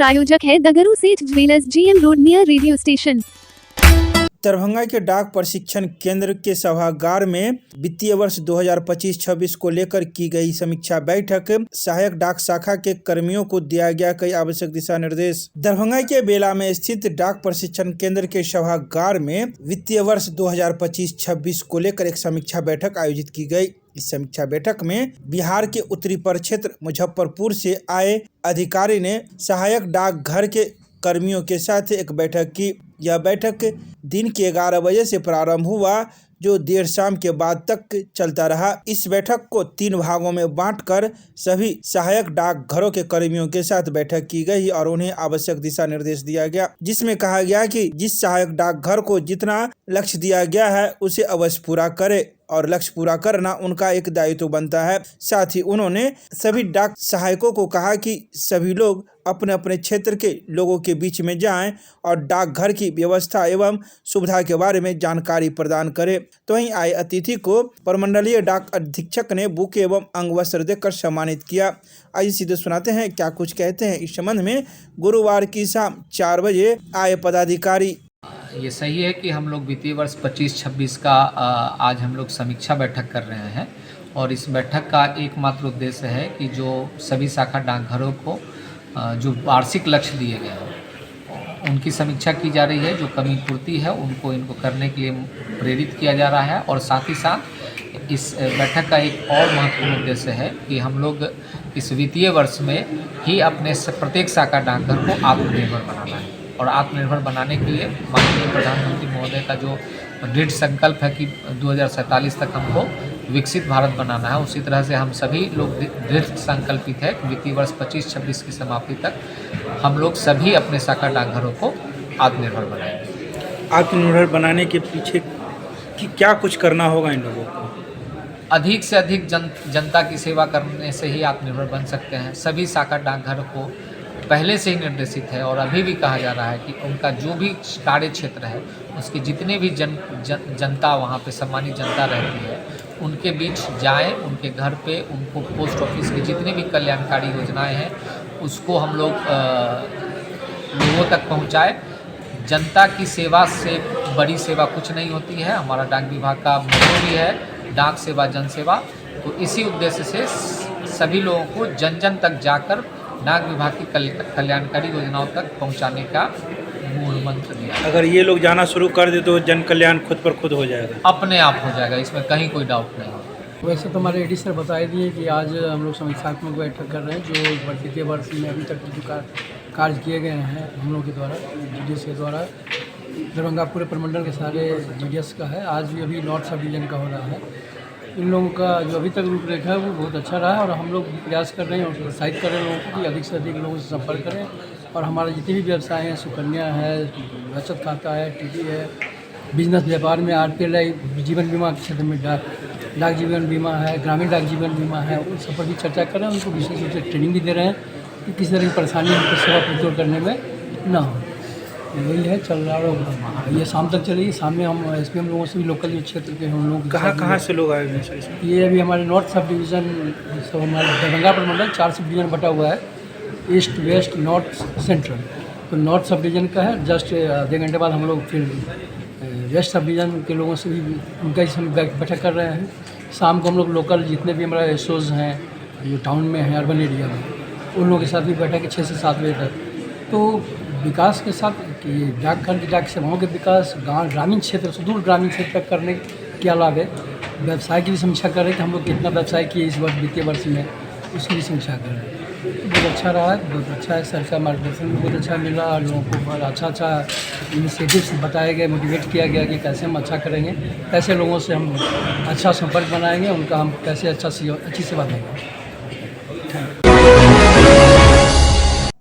प्रायोजक है दगरू सेठ jewellers, GM road near radio station. Darbhanga के डाक प्रशिक्षण केंद्र के सभागार में वित्तीय वर्ष 2025-26 को लेकर की गई समीक्षा बैठक। सहायक डाक शाखा के कर्मियों को दिया गया कई आवश्यक दिशा निर्देश। दरभंगा के बेला में स्थित डाक प्रशिक्षण केंद्र के सभागार में वित्तीय वर्ष 2025-26 को लेकर एक समीक्षा बैठक आयोजित की गई। इस समीक्षा बैठक में बिहार के उत्तरी प्रक्षेत्र मुजफ्फरपुर से आए अधिकारी ने सहायक डाकघर के कर्मियों के साथ एक बैठक की। यह बैठक दिन के 11 बजे से प्रारंभ हुआ, जो देर शाम के बाद तक चलता रहा। इस बैठक को 3 भागों में बांटकर सभी सहायक डाकघरों के कर्मियों के साथ बैठक की गई और उन्हें आवश्यक दिशा निर्देश दिया गया, जिसमें कहा गया कि जिस सहायक डाकघर को जितना लक्ष्य दिया गया है उसे अवश्य पूरा करे और लक्ष्य पूरा करना उनका एक दायित्व बनता है। साथ ही उन्होंने सभी डाक सहायकों को कहा कि सभी लोग अपने अपने क्षेत्र के लोगों के बीच में जाएं और डाकघर की व्यवस्था एवं सुविधा के बारे में जानकारी प्रदान करें। तो वहीं आए अतिथि को प्रमंडलीय डाक अधीक्षक ने बुके एवं अंग वस्त्र देकर सम्मानित किया। आइए सीधे सुनाते हैं क्या कुछ कहते हैं इस संबंध में गुरुवार की शाम 4 बजे आए पदाधिकारी। ये सही है कि हम लोग वित्तीय वर्ष 25-26 का आज हम लोग समीक्षा बैठक कर रहे हैं और इस बैठक का एकमात्र उद्देश्य है कि जो सभी शाखा डाकघरों को जो वार्षिक लक्ष्य दिए गए हैं उनकी समीक्षा की जा रही है। जो कमी पूर्ति है इनको करने के लिए प्रेरित किया जा रहा है और साथ ही साथ इस बैठक का एक और महत्वपूर्ण उद्देश्य है कि हम लोग इस वित्तीय वर्ष में ही अपने प्रत्येक शाखा डाकघर को आत्मनिर्भर बनाना है और आत्मनिर्भर बनाने के लिए माननीय प्रधानमंत्री महोदय का जो दृढ़ संकल्प है कि 2047 तक हमको विकसित भारत बनाना है, उसी तरह से हम सभी लोग दृढ़ संकल्पित है कि वित्तीय वर्ष 25-26 की समाप्ति तक हम लोग सभी अपने शाखा डाकघरों को आत्मनिर्भर बनाएंगे। आत्मनिर्भर बनाने के पीछे क्या कुछ करना होगा इन लोगों को? अधिक से अधिक जनता की सेवा करने से ही आत्मनिर्भर बन सकते हैं। सभी शाखा डाकघर को पहले से ही निर्देशित है और अभी भी कहा जा रहा है कि उनका जो भी कार्य क्षेत्र है उसके जितने भी जनता वहाँ पे सम्मानित जनता रहती है उनके बीच जाएं, उनके घर पे उनको पोस्ट ऑफिस की जितनी भी कल्याणकारी योजनाएं हैं उसको हम लोग लोगों तक पहुँचाएं। जनता की सेवा से बड़ी सेवा कुछ नहीं होती है। हमारा डाक विभाग का मोटो भी है डाक सेवा जन सेवा। तो इसी उद्देश्य से सभी लोगों को जन जन तक जाकर डाक विभाग की कल्याणकारी योजनाओं तक पहुंचाने का मूल मंत्र दिया। अगर ये लोग जाना शुरू कर दे तो जन कल्याण खुद पर खुद हो जाएगा, अपने आप हो जाएगा, इसमें कहीं कोई डाउट नहीं है। वैसे तो हमारे एडी सर बताए दिए कि आज हम लोग समीक्षात्मक बैठक कर रहे हैं जो वित्तीय वर्ष में अभी तक जो कार्य किए गए हैं हम लोग के द्वारा GDS के द्वारा। दरभंगा पूरे प्रमंडल के सारे GDS का है। आज भी अभी नॉर्थ सब डिवीजन का हो रहा है। इन लोगों का जो अभी तक रूपरेखा है वो बहुत अच्छा रहा है और हम लोग प्रयास कर रहे हैं और प्रोत्साहित कर रहे हैं लोगों को कि अधिक से अधिक लोगों से संपर्क करें और हमारे जितने भी व्यवसाय हैं, सुकन्या है, बचत खाता है, TD है, बिजनेस व्यापार में RPL जीवन बीमा के क्षेत्र में डाक जीवन बीमा है, ग्रामीण डाक जीवन बीमा है, उन सब पर भी चर्चा कर रहे हैं। उनको विशेष रूप से ट्रेनिंग भी दे रहे हैं कि किसी तरह की परेशानी उनको सेवा प्रदान करने में ना हो। वही है चल रहा है। ये शाम तक चलेगी। शाम में हम SPM लोगों से भी लोकल जो क्षेत्र के हम लोग कहाँ से लोग आए हैं? ये अभी हमारे नॉर्थ सब डिवीज़न सब हमारे दरभंगा प्रमंडल 4 सब डिवीज़न बटा हुआ है, ईस्ट, वेस्ट, नॉर्थ, सेंट्रल। तो नॉर्थ सब डिवीज़न का है। जस्ट आधे घंटे बाद हम लोग फिर वेस्ट सब डिवीज़न के लोगों से भी उनका हम बैठक कर रहे हैं। शाम को हम लोग लोकल जितने भी हमारा एसोज हैं जो टाउन में हैं, अर्बन एरिया में, उन लोगों के साथ भी बैठक है 6 से 7 बजे तक। तो विकास के साथ कि डाकघर की डाक सेवाओं के विकास गाँव ग्रामीण क्षेत्र सुदूर ग्रामीण क्षेत्र तक करने के अलावा व्यवसाय की भी समीक्षा कर रहे हैं कि हम लोग कितना व्यवसाय किए इस वर्ष वित्तीय वर्ष में, उसकी भी समीक्षा कर रहे हैं। बहुत अच्छा रहा है, बहुत अच्छा है। सर का मार्गदर्शन भी बहुत अच्छा मिला और लोगों को बहुत अच्छा इनिशिएटिव्स बताए गए, मोटिवेट किया गया कि कैसे हम अच्छा करेंगे, कैसे लोगों से हम अच्छा संपर्क बनाएंगे, उनका हम कैसे अच्छी सेवा देंगे।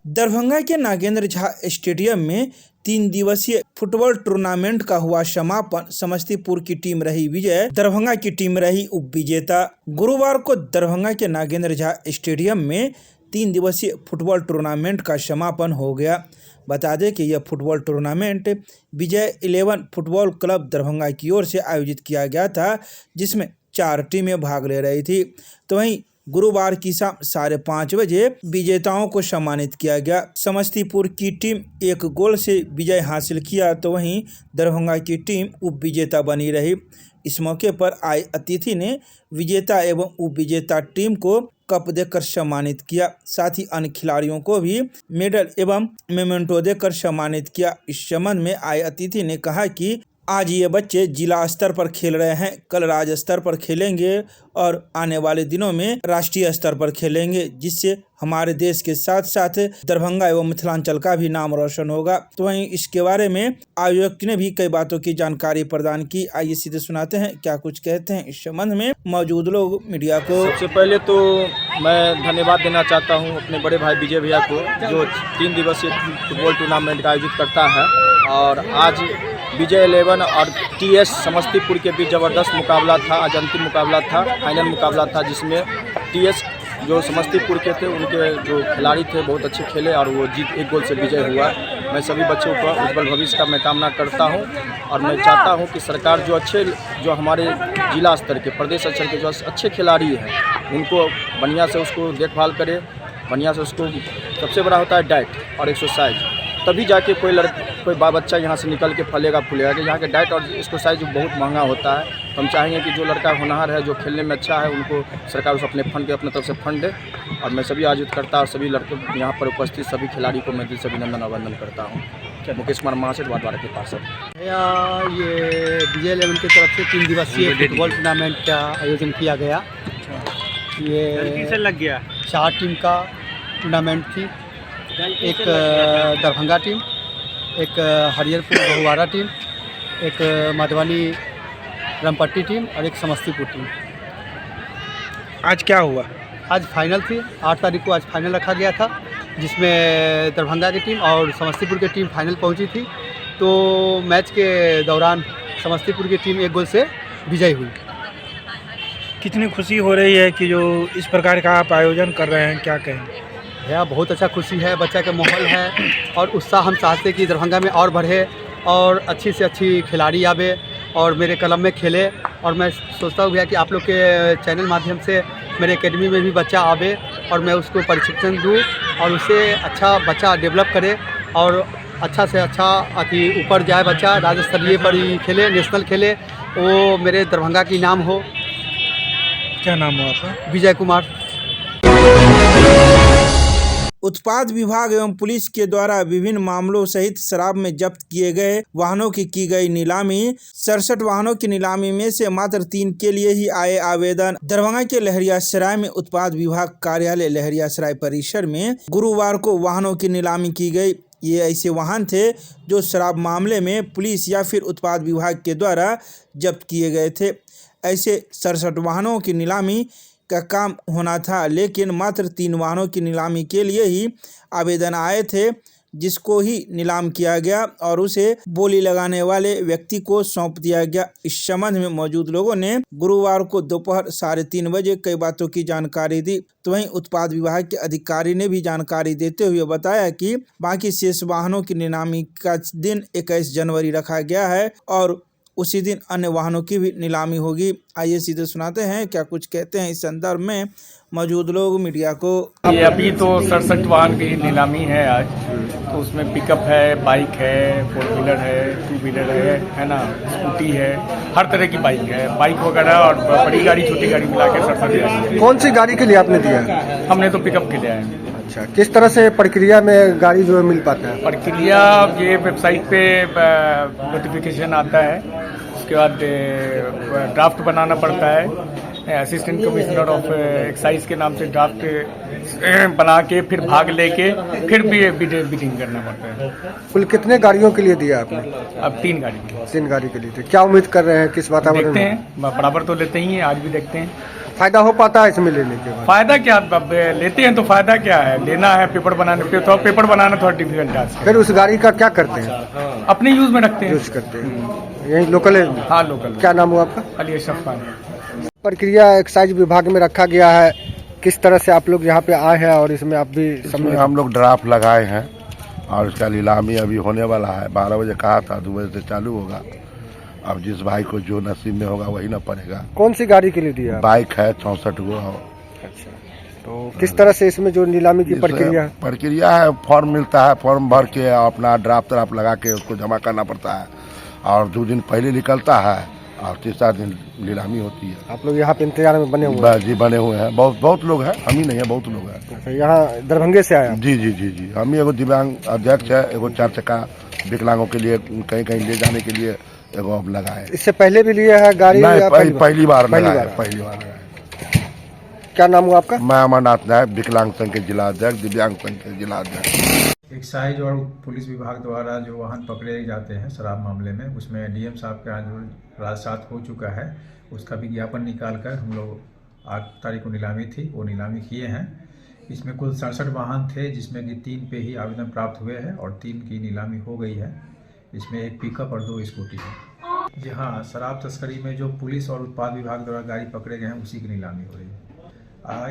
दरभंगा के नागेंद्र झा स्टेडियम में 3 दिवसीय फुटबॉल टूर्नामेंट का हुआ समापन। समस्तीपुर की टीम रही विजय, दरभंगा की टीम रही उप विजेता। गुरुवार को दरभंगा के नागेंद्र झा स्टेडियम में 3 दिवसीय फुटबॉल टूर्नामेंट का समापन हो गया। बता दें कि यह फुटबॉल टूर्नामेंट विजय 11 फुटबॉल क्लब दरभंगा की ओर से आयोजित किया गया था, जिसमें 4 टीमें भाग ले रही थी। तो वहीं गुरुवार की शाम 5:30 बजे विजेताओं को सम्मानित किया गया। समस्तीपुर की टीम 1 गोल से विजय हासिल किया तो वहीं दरभंगा की टीम उप विजेता बनी रही। इस मौके पर आए अतिथि ने विजेता एवं उप विजेता टीम को कप देकर सम्मानित किया। साथ ही अन्य खिलाड़ियों को भी मेडल एवं मेमेंटो देकर सम्मानित किया। इस संबंध में आए अतिथि ने कहा कि आज ये बच्चे जिला स्तर पर खेल रहे हैं, कल राज्य स्तर पर खेलेंगे और आने वाले दिनों में राष्ट्रीय स्तर पर खेलेंगे, जिससे हमारे देश के साथ साथ दरभंगा एवं मिथिलांचल का भी नाम रोशन होगा। तो वहीं इसके बारे में आयोजक ने भी कई बातों की जानकारी प्रदान की। आइए सीधे सुनाते हैं क्या कुछ कहते हैं इस संबंध में मौजूद लोग मीडिया को। सबसे पहले तो मैं धन्यवाद देना चाहता हूं अपने बड़े भाई विजय भैया को, जो 3 दिवसीय फुटबॉल टूर्नामेंट का आयोजित करता है। और आज विजय 11 और टीएस समस्तीपुर के बीच ज़बरदस्त मुकाबला था। आज अंतिम मुकाबला था, फाइनल मुकाबला था, जिसमें टीएस जो समस्तीपुर के थे उनके जो खिलाड़ी थे बहुत अच्छे खेले और वो जीत 1 गोल से विजय हुआ। मैं सभी बच्चों को उज्जवल भविष्य का मैं कामना करता हूं और मैं चाहता हूं कि सरकार जो हमारे जिला स्तर के, प्रदेश स्तर के जो अच्छे खिलाड़ी हैं उनको बढ़िया से उसको देखभाल करे, बढ़िया से उसको। सबसे बड़ा होता है डाइट और एक्सरसाइज, तभी जाके कोई बच्चा यहाँ से निकल के फलेगा फूलेगा। कि यहाँ के डाइट और एक्सरसाइज बहुत महंगा होता है। तो हम चाहेंगे कि जो लड़का होनहार है, जो खेलने में अच्छा है, उनको सरकार उस अपने फंड के अपने तरफ से फंड दे। और मैं सभी आयोजित करता और सभी लड़के यहाँ पर उपस्थित सभी खिलाड़ी को मैं दिल से अभिनंदन अभिनंदन करता हूँ। मुकेश कुमार महासेठ वार्ड के पार्षद। ये विजय 11 की तरफ से 3 दिवसीय फुटबॉल टूर्नामेंट का आयोजन किया गया। ये लग गया 4 टीम का टूर्नामेंट थी। एक दरभंगा टीम, एक हरिहरपुर बहुवारा टीम, एक मधुबनी रामपट्टी टीम और एक समस्तीपुर टीम। आज क्या हुआ? आज फाइनल थी। 8 तारीख को आज फाइनल रखा गया था, जिसमें दरभंगा की टीम और समस्तीपुर की टीम फाइनल पहुंची थी। तो मैच के दौरान समस्तीपुर की टीम 1 गोल से विजयी हुई। कितनी खुशी हो रही है कि जो इस प्रकार का आप आयोजन कर रहे हैं, क्या कहें? भैया बहुत अच्छा खुशी है, बच्चा का माहौल है और उत्साह हम चाहते हैं कि दरभंगा में और बढ़े और अच्छी से अच्छी खिलाड़ी आवे और मेरे कलम में खेले। और मैं सोचता हूँ भैया कि आप लोग के चैनल माध्यम से मेरे एकेडमी में भी बच्चा आवे और मैं उसको प्रशिक्षण दूँ और उसे अच्छा बच्चा डेवलप करे और अच्छा से अच्छा ऊपर जाए बच्चा, राज्य स्तरीय पर ही खेले, नेशनल खेले, वो मेरे दरभंगा की नाम हो। क्या नाम हो आपका? विजय कुमार। उत्पाद विभाग एवं पुलिस के द्वारा विभिन्न मामलों सहित शराब में जब्त किए गए वाहनों की गई नीलामी। 67 वाहनों की नीलामी में से मात्र 3 के लिए ही आए आवेदन। दरभंगा के लहरियासराय में उत्पाद विभाग कार्यालय लहरियासराय परिसर में गुरुवार को वाहनों की नीलामी की गई। ये ऐसे वाहन थे जो शराब मामले में पुलिस या फिर उत्पाद विभाग के द्वारा जब्त किए गए थे। ऐसे 67 वाहनों की नीलामी का काम होना था, लेकिन मात्र 3 वाहनों की नीलामी के लिए ही आवेदन आए थे, जिसको ही नीलाम किया गया और उसे बोली लगाने वाले व्यक्ति को सौंप दिया गया। इस संबंध में मौजूद लोगों ने गुरुवार को दोपहर 3:30 बजे कई बातों की जानकारी दी। तो वहीं उत्पाद विभाग के अधिकारी ने भी जानकारी देते हुए बताया कि बाकी शेष वाहनों की नीलामी का दिन 21 जनवरी रखा गया है और उसी दिन अन्य वाहनों की भी नीलामी होगी। आइए सीधे सुनाते हैं क्या कुछ कहते हैं इस संदर्भ में मौजूद लोग मीडिया को। ये अभी तो 67 वाहन की नीलामी है आज। तो उसमें पिकअप है, बाइक है, 4 व्हीलर है, 2 व्हीलर है ना, स्कूटी है, हर तरह की बाइक है, बाइक वगैरह और बड़ी गाड़ी छोटी गाड़ी मिला के 67। कौन सी गाड़ी के लिए आपने दिया? हमने तो पिकअप के लिए है। अच्छा, किस तरह से प्रक्रिया में गाड़ी जो मिल पाता है? प्रक्रिया ये वेबसाइट पे नोटिफिकेशन आता है, उसके बाद ड्राफ्ट बनाना पड़ता है। असिस्टेंट कमिश्नर ऑफ एक्साइज के नाम से ड्राफ्ट बना के फिर भाग लेके फिर भी बिडिंग करना पड़ता है। कुल कितने गाड़ियों के लिए दिया आपने? अब 3 गाड़ी। 3 गाड़ी के लिए। क्या उम्मीद कर रहे हैं, किस वातावरण देखते हैं, बराबर तो लेते ही हैं, आज भी देखते हैं। फायदा हो पाता है इसमें लेने के बाद? फायदा क्या, अब लेते हैं तो फायदा क्या है, लेना है पेपर बनाने पे, तो पेपर बनाना थोड़ा डिफिकल्ट है। फिर उस गाड़ी का क्या करते हैं? अपने यूज में रखते हैं। यूज करते हैं। यही लोकल है? हाँ लोकल। क्या नाम हुआ आपका? अली अशरफ खान। प्रक्रिया एक्साइज विभाग में रखा गया है, किस तरह से आप लोग यहाँ पे आए हैं और इसमें आप भी इसमें हम लोग ड्राफ्ट लगाए हैं और इसका नीलामी अभी होने वाला है। 12 बजे कहा था, 2 बजे से चालू होगा। अब जिस भाई को जो नसीब में होगा वही ना पड़ेगा। कौन सी गाड़ी के लिए दिया? बाइक है 64 गो। अच्छा। तो किस तरह से इसमें जो नीलामी की प्रक्रिया है? प्रक्रिया है, फॉर्म मिलता है, फॉर्म भर के अपना ड्राफ्ट लगा के उसको जमा करना पड़ता है और 2 दिन पहले निकलता है और तीसरा दिन नीलामी होती है। आप लोग यहाँ पे इंतजार में बने हुए हैं? जी बने हुए हैं, बहुत लोग हैं, हम ही नहीं है, बहुत लोग हैं। अच्छा, यहाँ दरभंगे से आया? जी हम ही एगो दिव्यांग अध्यक्ष है, एगो 4 चक्का विकलांगों के लिए कहीं ले जाने के लिए एगो अब लगा है। इससे पहले भी लिया है गाड़ी? पहली बार लगाया। क्या नाम हुआ आपका? मैं अमरनाथ नायक, विकलांग संघ के जिला अध्यक्ष, दिव्यांग संघ के जिला अध्यक्ष। एक्साइज और पुलिस विभाग द्वारा जो वाहन पकड़े जाते हैं शराब मामले में, उसमें डीएम साहब का जो राजसात हो चुका है, उसका विज्ञापन निकाल कर हम लोग 8 तारीख को नीलामी थी, वो नीलामी किए हैं। इसमें कुल 67 वाहन थे, जिसमें कि 3 पे ही आवेदन प्राप्त हुए हैं और 3 की नीलामी हो गई है। इसमें 1 पिकअप और 2 स्कूटी है। जी हाँ, शराब तस्करी में जो पुलिस और उत्पाद विभाग द्वारा गाड़ी पकड़े गए हैं, उसी की नीलामी हो रही है।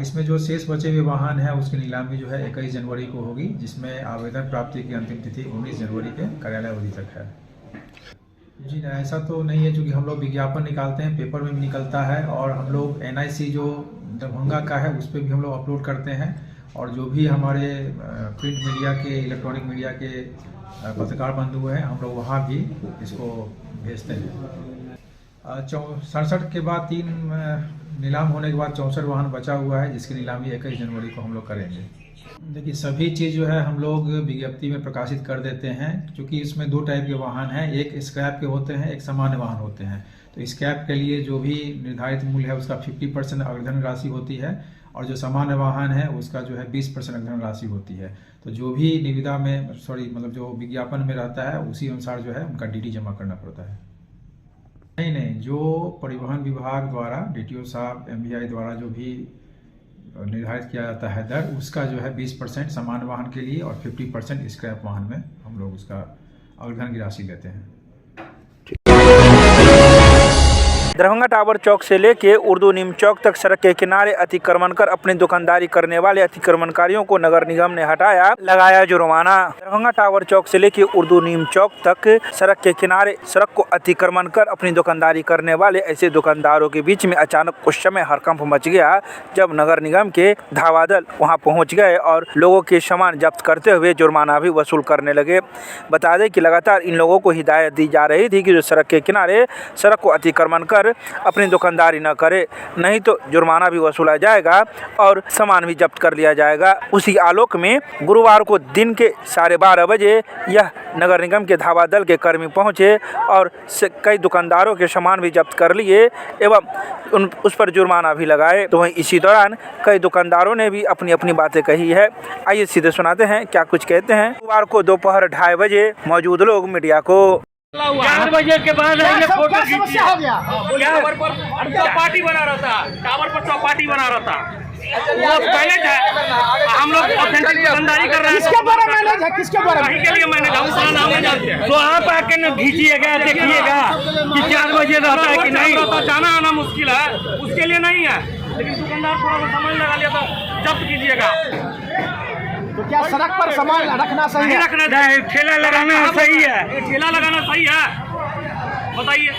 इसमें जो शेष बचे हुए वाहन है, उसकी नीलामी जो है 21 जनवरी को होगी, जिसमें आवेदन प्राप्ति की अंतिम तिथि 19 जनवरी के कार्यालय अवधि तक है। जी नहीं, ऐसा तो नहीं है, क्योंकि हम लोग विज्ञापन निकालते हैं, पेपर में भी निकलता है और हम लोग NIC जो दरभंगा का है उस पर भी हम लोग अपलोड करते हैं और जो भी हमारे प्रिंट मीडिया के, इलेक्ट्रॉनिक मीडिया के पत्रकार बंधु हैं, हम लोग वहाँ भी इसको भेजते हैं। 67 के बाद 3 नीलाम होने के बाद 64 वाहन बचा हुआ है, जिसकी नीलामी 21 जनवरी को हम लोग करेंगे। देखिए, सभी चीज़ जो है हम लोग विज्ञप्ति में प्रकाशित कर देते हैं, क्योंकि इसमें 2 टाइप के वाहन हैं, एक स्क्रैप के होते हैं, एक सामान्य वाहन होते हैं। तो स्क्रैप के लिए जो भी निर्धारित मूल्य है उसका 50% अग्रधन राशि होती है और जो सामान्य वाहन है उसका जो है 20% अग्रधन राशि होती है। तो जो भी निविदा में मतलब जो विज्ञापन में रहता है, उसी अनुसार जो है उनका DD जमा करना पड़ता है। नहीं, जो परिवहन विभाग द्वारा DTO साहब MVI द्वारा जो भी निर्धारित किया जाता है दर, उसका जो है 20% सामान्य वाहन के लिए और 50% स्क्रैप वाहन में हम लोग उसका अग्रधन की राशि लेते हैं। दरभंगा टावर चौक से लेके उर्दू नीम चौक तक सड़क के किनारे अतिक्रमण कर अपनी दुकानदारी करने वाले अतिक्रमणकारियों को नगर निगम ने हटाया, लगाया जुर्माना। दरभंगा टावर चौक से लेके उर्दू नीम चौक तक सड़क के किनारे सड़क को अतिक्रमण कर अपनी दुकानदारी करने वाले ऐसे दुकानदारों के बीच में अचानक उस समय हड़कंप मच गया, जब नगर निगम के धावा दल वहां पहुंच गए और लोगों के सामान जब्त करते हुए जुर्माना भी वसूल करने लगे। बता दें कि लगातार इन लोगों को हिदायत दी जा रही थी कि जो सड़क के किनारे सड़क को अतिक्रमण कर अपनी दुकानदारी न करे, नहीं तो जुर्माना भी वसूला जाएगा और सामान भी जब्त कर लिया जाएगा। उसी आलोक में गुरुवार को दिन के 12:30 बजे यह नगर निगम के धावा दल के कर्मी पहुंचे और कई दुकानदारों के सामान भी जब्त कर लिए एवं उस पर जुर्माना भी लगाए। तो वहीं इसी दौरान कई दुकानदारों ने भी अपनी अपनी बातें कही है। आइए सीधे सुनाते हैं क्या कुछ कहते हैं। गुरुवार को दोपहर 2:30 बजे मौजूद लोग मीडिया को 4 बजे के बाद आएंगे, फोटो खींचिए। टावर पर चौपाटी बना रहा था, टावर पर चौपाटी बना रहा था, वो पहले हम लोग ऑथेंटिक दुकानदारी कर रहे हैं। किसके बारे में मैनेज है, किसके बारे में? के लिए मैनेज है, उसका नाम नहीं जानते हैं। तो आप आके न खींचिएगा, देखिएगा कि 4 बजे रहता है कि नहीं। जाना आना मुश्किल है, उसके लिए नहीं है, लेकिन दुकानदार थोड़ा सा सामान लगा लिया तो जब्त कीजिएगा। तो क्या सड़क पर सामान रखना सही है? रखना चाहिए, ठेला लगाना सही है, ठेला लगाना सही है, बताइए।